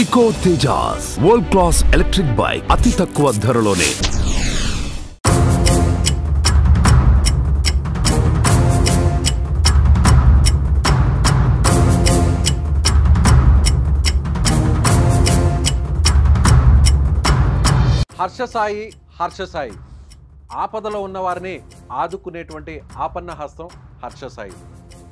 ఇకో Tejas world class electric bike అతి తక్కువ ధరలోనే. హర్షసాయి ఆపదలో ఉన్నవారిని ఆదుకునేటువంటి ఆపన్న హస్తం హర్షసాయి.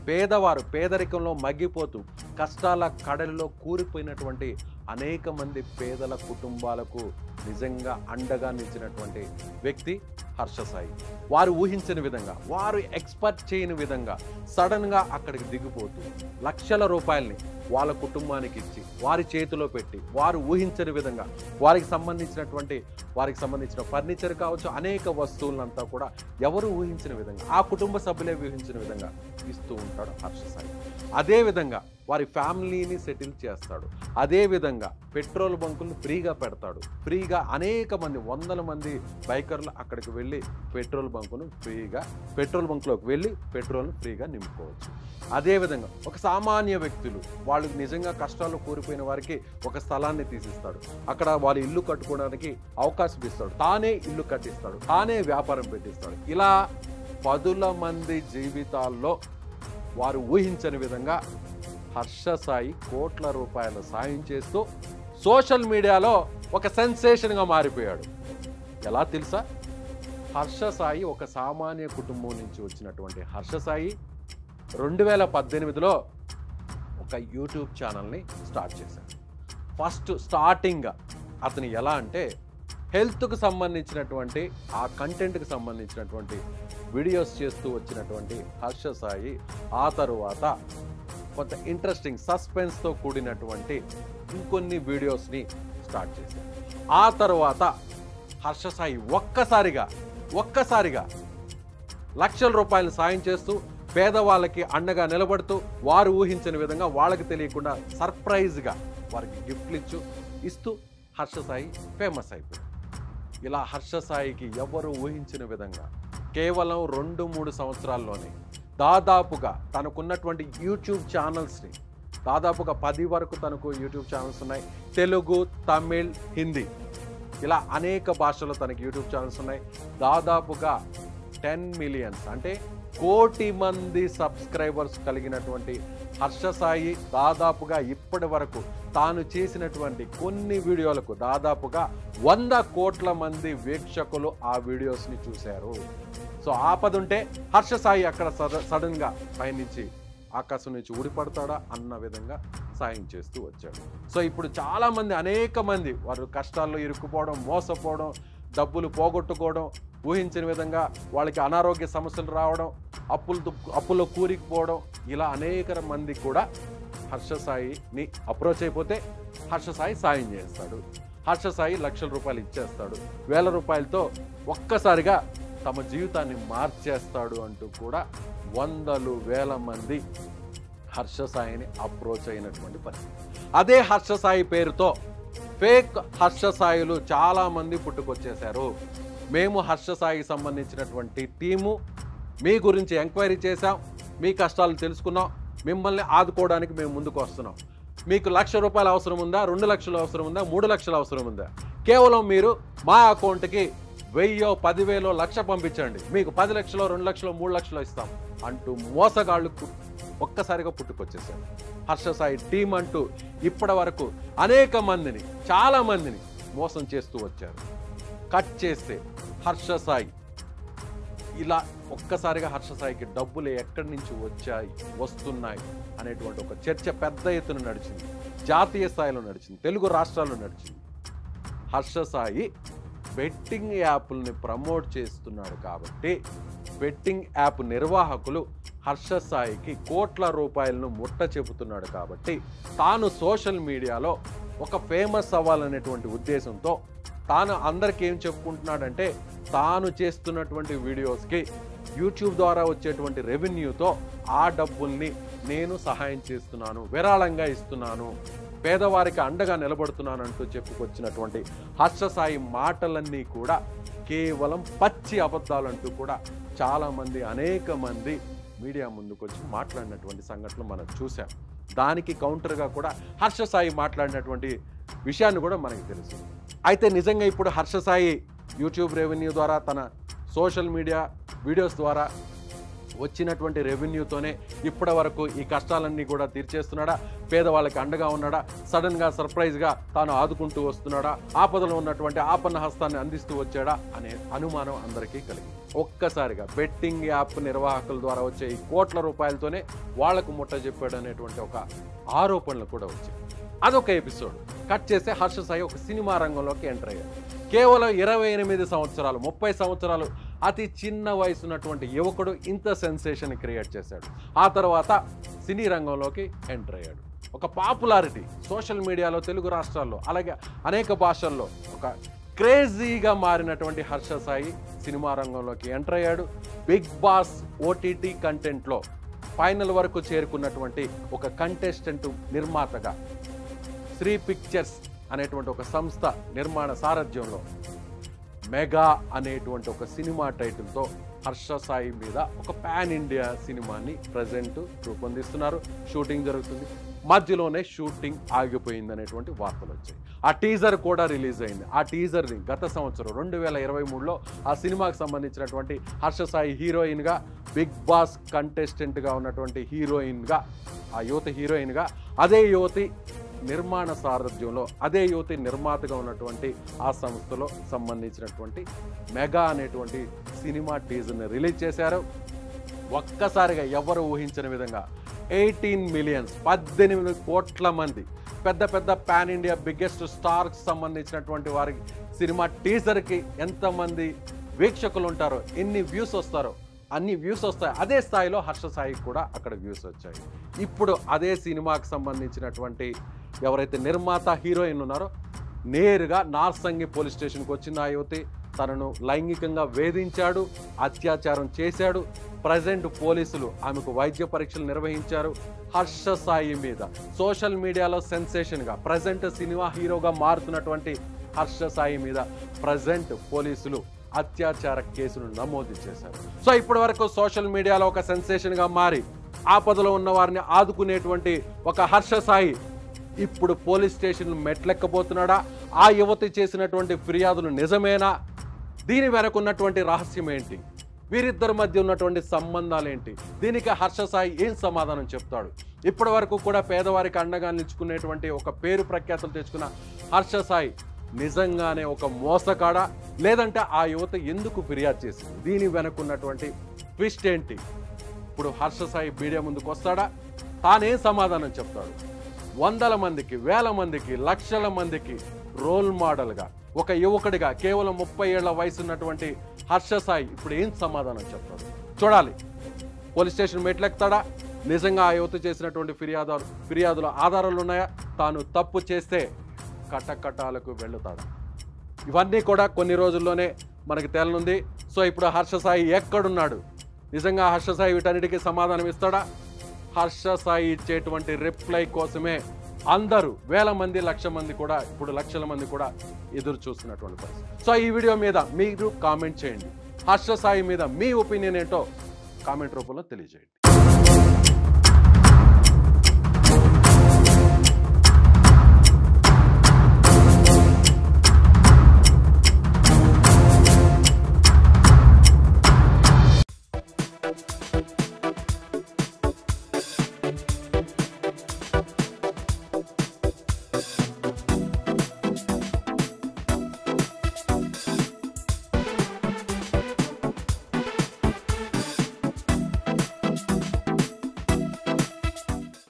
పేదవారు పేదరికంలో మగ్గిపోతూ కష్టాల కడలిలో కూరిపోయినటువంటి అనేక మంది పేదల కుటుంబాలకు నిజంగా అండగా నిలిచినటువంటి వ్యక్తి హర్షసాయి. వారు ఊహించని విధంగా, వారు ఎక్స్పెక్ట్ చేయని విధంగా సడన్గా అక్కడికి దిగిపోతూ లక్షల రూపాయలని వాళ్ళ కుటుంబానికి ఇచ్చి వారి చేతిలో పెట్టి వారు ఊహించని విధంగా వారికి సంబంధించిన ఫర్నిచర్ కావచ్చు, అనేక వస్తువులంతా కూడా ఎవరు ఊహించిన విధంగా, ఆ కుటుంబ సభ్యులే ఊహించిన విధంగా ఇస్తూ ఉంటాడు హర్షసాయి. అదేవిధంగా వారి ఫ్యామిలీని సెటిల్ చేస్తాడు. అదేవిధంగా పెట్రోల్ బంకులను ఫ్రీగా పెడతాడు. ఫ్రీగా అనేక మంది, వందల మంది బైకర్లు అక్కడికి వెళ్ళి పెట్రోల్ బంకులోకి వెళ్ళి పెట్రోల్ను ఫ్రీగా నింపుకోవచ్చు. అదేవిధంగా ఒక సామాన్య వ్యక్తులు వాళ్ళు నిజంగా కష్టాల్లో కూరిపోయిన వారికి ఒక స్థలాన్ని తీసిస్తాడు. అక్కడ వాళ్ళు ఇల్లు కట్టుకోవడానికి అవకాశం ఇస్తాడు. తానే ఇల్లు కట్టిస్తాడు, తానే వ్యాపారం పెట్టిస్తాడు. ఇలా పదుల మంది జీవితాల్లో వారు ఊహించని విధంగా హర్షసాయి కోట్ల రూపాయల సాయం చేస్తూ సోషల్ మీడియాలో ఒక సెన్సేషన్గా మారిపోయాడు. ఎలా తెలుసా? హర్షసాయి ఒక సామాన్య కుటుంబం నుంచి వచ్చినటువంటి హర్షసాయి 2018లో ఒక యూట్యూబ్ ఛానల్ని స్టార్ట్ చేశాడు. ఫస్ట్ స్టార్టింగ్ అతను ఎలా అంటే హెల్త్కు సంబంధించినటువంటి ఆ కంటెంట్కి సంబంధించినటువంటి వీడియోస్ చేస్తూ వచ్చినటువంటి హర్షసాయి ఆ తరువాత కొంత ఇంట్రెస్టింగ్ సస్పెన్స్తో కూడినటువంటి ఇంకొన్ని వీడియోస్ని స్టార్ట్ చేశారు. ఆ తర్వాత హర్షసాయి ఒక్కసారిగా లక్షల రూపాయలు సాయం చేస్తూ పేదవాళ్ళకి అండగా నిలబడుతూ వారు ఊహించని విధంగా వాళ్ళకి తెలియకుండా సర్ప్రైజ్గా వారికి గిఫ్ట్లు ఇస్తూ హర్షసాయి ఫేమస్ అయిపోయాడు. ఇలా హర్షసాయికి ఎవరు ఊహించిన విధంగా కేవలం 2-3 సంవత్సరాల్లోనే దాదాపుగా తనకున్నటువంటి యూట్యూబ్ ఛానల్స్ని దాదాపుగా 10 వరకు తనకు యూట్యూబ్ ఛానల్స్ ఉన్నాయి. తెలుగు, తమిళ్, హిందీ ఇలా అనేక భాషల్లో తనకి యూట్యూబ్ ఛానల్స్ ఉన్నాయి. దాదాపుగా 10 మిలియన్స్ అంటే 1 కోటి మంది సబ్స్క్రైబర్స్ కలిగినటువంటి హర్షసాయి దాదాపుగా ఇప్పటి వరకు తాను చేసినటువంటి కొన్ని వీడియోలకు దాదాపుగా 100 కోట్ల మంది వీక్షకులు ఆ వీడియోస్ని చూశారు. సో ఆపదుంటే హర్షసాయి అక్కడ సడన్గా పైనుంచి ఆకాశం నుంచి ఊడిపడతాడా అన్న విధంగా సాయం చేస్తూ వచ్చాడు. సో ఇప్పుడు చాలామంది, అనేక మంది వారు కష్టాల్లో ఇరుక్కుపోవడం, మోసపోవడం, డబ్బులు పోగొట్టుకోవడం, ఊహించిన విధంగా వాళ్ళకి అనారోగ్య సమస్యలు రావడం, అప్పుల్లో కూరికిపోవడం, ఇలా అనేక మంది కూడా హర్షసాయిని అప్రోచ్ అయిపోతే హర్షసాయి సాయం చేస్తాడు. హర్షసాయి లక్షల రూపాయలు ఇచ్చేస్తాడు. 1000 రూపాయలతో ఒక్కసారిగా తమ జీవితాన్ని మార్చేస్తాడు అంటూ కూడా వందలు వేల మంది హర్షసాయిని అప్రోచ్ అయినటువంటి పరిస్థితి. అదే హర్షసాయి పేరుతో ఫేక్ హర్షసాయిలు చాలామంది పుట్టుకొచ్చేశారు. మేము హర్షసాయికి సంబంధించినటువంటి టీము మీ గురించి ఎంక్వైరీ చేశాం, మీ కష్టాలు తెలుసుకున్నాం, మిమ్మల్ని ఆదుకోవడానికి మేము ముందుకు వస్తున్నాం. మీకు 1,00,000 రూపాయలు అవసరం ఉందా, 2 లక్షలు అవసరం ఉందా, 3 లక్షలు అవసరం ఉందా, కేవలం మీరు మా అకౌంట్కి 1000, 10,000, 1,00,000 పంపించండి, మీకు 10 లక్షలు, 2 లక్షలు, 3 లక్షలు ఇస్తాం అంటూ మోసగాళ్ళు ఒక్కసారిగా పుట్టుకొచ్చేసారు. హర్షసాయి టీం అంటూ ఇప్పటి వరకు అనేక మందిని, చాలా మందిని మోసం చేస్తూ వచ్చారు. కట్ చేస్తే హర్షసాయి ఇలా ఒక్కసారిగా హర్షసాయికి డబ్బులు ఎక్కడి నుంచి వస్తున్నాయి అనేటువంటి ఒక చర్చ పెద్ద ఎత్తున నడిచింది. జాతీయ స్థాయిలో నడిచింది, తెలుగు రాష్ట్రాల్లో నడిచింది. హర్షసాయి బెట్టింగ్ యాప్లని ప్రమోట్ చేస్తున్నాడు కాబట్టి బెట్టింగ్ యాప్ నిర్వాహకులు హర్షసాయికి కోట్ల రూపాయలను ముట్ట చెబుతున్నాడు కాబట్టి తాను సోషల్ మీడియాలో ఒక ఫేమస్ అవ్వాలనేటువంటి ఉద్దేశంతో తాను అందరికీ ఏం చెప్పుకుంటున్నాడంటే తాను చేస్తున్నటువంటి వీడియోస్కి యూట్యూబ్ ద్వారా వచ్చేటువంటి రెవెన్యూతో ఆ డబ్బుల్ని నేను సహాయం చేస్తున్నాను, విరాళంగా ఇస్తున్నాను, పేదవారికి అండగా నిలబడుతున్నానంటూ చెప్పుకొచ్చినటువంటి హర్షసాయి మాటలన్నీ కూడా కేవలం పచ్చి అబద్ధాలంటూ కూడా చాలామంది, అనేక మంది మీడియా ముందుకు వచ్చి మాట్లాడినటువంటి సంఘటనలు మనం చూసాం. దానికి కౌంటర్గా కూడా హర్షసాయి మాట్లాడినటువంటి విషయాన్ని కూడా మనకి తెలుసు. అయితే నిజంగా ఇప్పుడు హర్ష సాయి యూట్యూబ్ రెవెన్యూ ద్వారా, తన సోషల్ మీడియా వీడియోస్ ద్వారా వచ్చినటువంటి రెవెన్యూతోనే ఇప్పటి వరకు ఈ కష్టాలన్నీ కూడా తీర్చేస్తున్నాడా, పేదవాళ్ళకి అండగా ఉన్నాడా, సడన్గా సర్ప్రైజ్గా తాను ఆదుకుంటూ వస్తున్నాడా, ఆపదలో ఉన్నటువంటి ఆపన్న హస్తాన్ని అందిస్తూ వచ్చాడా అనే అనుమానం అందరికీ కలిగింది. ఒక్కసారిగా బెట్టింగ్ యాప్ నిర్వాహకుల ద్వారా వచ్చే ఈ కోట్ల రూపాయలతోనే వాళ్లకు ముట్ట చెప్పాడు అనేటువంటి ఒక ఆరోపణలు కూడా వచ్చాయి. అదొక ఎపిసోడ్. కట్ చేస్తే హర్ష సాయి ఒక సినిమా రంగంలోకి ఎంటర్ అయ్యాడు. కేవలం 28 సంవత్సరాలు, 30 సంవత్సరాలు అతి చిన్న వయసు ఉన్నటువంటి యువకుడు ఇంత సెన్సేషన్ క్రియేట్ చేశాడు. ఆ తర్వాత సినీ రంగంలోకి ఎంటర్ అయ్యాడు. ఒక పాపులారిటీ సోషల్ మీడియాలో, తెలుగు రాష్ట్రాల్లో, అలాగే అనేక భాషల్లో ఒక క్రేజీగా మారినటువంటి హర్ష సాయి సినిమా రంగంలోకి ఎంటర్ అయ్యాడు. బిగ్ బాస్ ఓటీటీ కంటెంట్లో ఫైనల్ వరకు చేరుకున్నటువంటి ఒక కంటెస్టెంట్ నిర్మాతగా శ్రీ పిక్చర్స్ అనేటువంటి ఒక సంస్థ నిర్మాణ సారథ్యంలో మెగా అనేటువంటి ఒక సినిమా టైటిల్తో హర్ష సాయి మీద ఒక పాన్ ఇండియా సినిమాని ప్రజెంట్ రూపొందిస్తున్నారు. షూటింగ్ జరుగుతుంది. మధ్యలోనే షూటింగ్ ఆగిపోయింది అనేటువంటి వార్తలు వచ్చాయి. ఆ టీజర్ కూడా రిలీజ్ అయింది. ఆ టీజర్ని గత సంవత్సరం 2023లో ఆ సినిమాకి సంబంధించినటువంటి హర్ష సాయి హీరోయిన్గా, బిగ్ బాస్ కంటెస్టెంట్గా ఉన్నటువంటి హీరోయిన్గా, ఆ యువతి హీరోయిన్గా, అదే యువతి నిర్మాణ సారథ్యంలో, అదే యువతి నిర్మాతగా ఉన్నటువంటి ఆ సంస్థలో సంబంధించినటువంటి మెగా అనేటువంటి సినిమా టీజర్ని రిలీజ్ చేశారు. ఒక్కసారిగా ఎవరు ఊహించని విధంగా 18 మిలియన్స్, 18 కోట్ల మంది పెద్ద పెద్ద పాన్ ఇండియా బిగ్గెస్ట్ స్టార్కి సంబంధించినటువంటి వారికి సినిమా టీజర్కి ఎంతమంది వీక్షకులు ఉంటారో, ఎన్ని వ్యూస్ వస్తారో అన్ని వ్యూస్ వస్తాయి. అదే స్థాయిలో హర్ష సాయికి కూడా అక్కడ వ్యూస్ వచ్చాయి. ఇప్పుడు అదే సినిమాకి సంబంధించినటువంటి ఎవరైతే నిర్మాత హీరోయిన్ ఉన్నారో నేరుగా నార్సంగి పోలీస్ స్టేషన్కి వచ్చింది. ఆ యువతి తనను లైంగికంగా వేధించాడు, అత్యాచారం చేశాడు. ప్రజెంట్ పోలీసులు ఆమెకు వైద్య పరీక్షలు నిర్వహించారు. హర్ష సాయి మీద సోషల్ మీడియాలో సెన్సేషన్గా ప్రజెంట్ సినిమా హీరోగా మారుతున్నటువంటి హర్ష సాయి మీద ప్రజెంట్ పోలీసులు అత్యాచార కేసును నమోదు చేశారు. సో ఇప్పటి వరకు సోషల్ మీడియాలో ఒక సెన్సేషన్గా మారి ఆపదలో ఉన్న వారిని ఆదుకునేటువంటి ఒక హర్ష సాయి ఇప్పుడు పోలీస్ స్టేషన్ మెట్లెక్కబోతున్నాడా? ఆ యువతి చేసినటువంటి ఫిర్యాదులు నిజమేనా? దీని వెనక ఉన్నటువంటి రహస్యం ఏంటి? వీరిద్దరి మధ్య ఉన్నటువంటి సంబంధాలు ఏంటి? దీనికి హర్ష సాయి ఏం సమాధానం చెప్తాడు? ఇప్పటి వరకు కూడా పేదవారికి అండగా నిలుచుకునేటువంటి ఒక పేరు ప్రఖ్యాతులు తెచ్చుకున్న హర్ష సాయి నిజంగానే ఒక మోసగాడా, లేదంటే ఆ యువత ఎందుకు ఫిర్యాదు చేసింది? దీని వెనక ఉన్నటువంటి ట్విస్ట్ ఏంటి? ఇప్పుడు హర్ష సాయి మీడియా ముందుకు వస్తాడా? తానేం సమాధానం చెప్తాడు? వందల మందికి, వేల మందికి, లక్షల మందికి రోల్ మోడల్గా ఒక యువకుడిగా కేవలం 30 ఏళ్ల వయసు ఉన్నటువంటి హర్ష సాయి ఇప్పుడు ఏం సమాధానం చెప్తాడు? చూడాలి. పోలీస్ స్టేషన్ మెట్లెక్కుతాడా? నిజంగా ఆ యువత చేసినటువంటి ఫిర్యాదుల ఆధారాలు ఉన్నాయా? తాను తప్పు చేస్తే కటకటాలకు వెళ్తాడా? ఇవన్నీ కూడా కొన్ని రోజుల్లోనే మనకి తేలనుంది. సో ఇప్పుడు హర్ష సాయి ఎక్కడున్నాడు? నిజంగా హర్ష సాయి వీటన్నిటికీ సమాధానం ఇస్తాడా? హర్ష సాయి ఇచ్చేటువంటి రిప్లై కోసమే అందరూ వేల మంది, లక్షల మంది కూడా ఎదురు చూస్తున్నటువంటి పరిస్థితి. సో ఈ వీడియో మీద మీరు కామెంట్ చేయండి. హర్ష సాయి మీద మీ ఒపీనియన్ ఏంటో కామెంట్ రూపంలో తెలియజేయండి.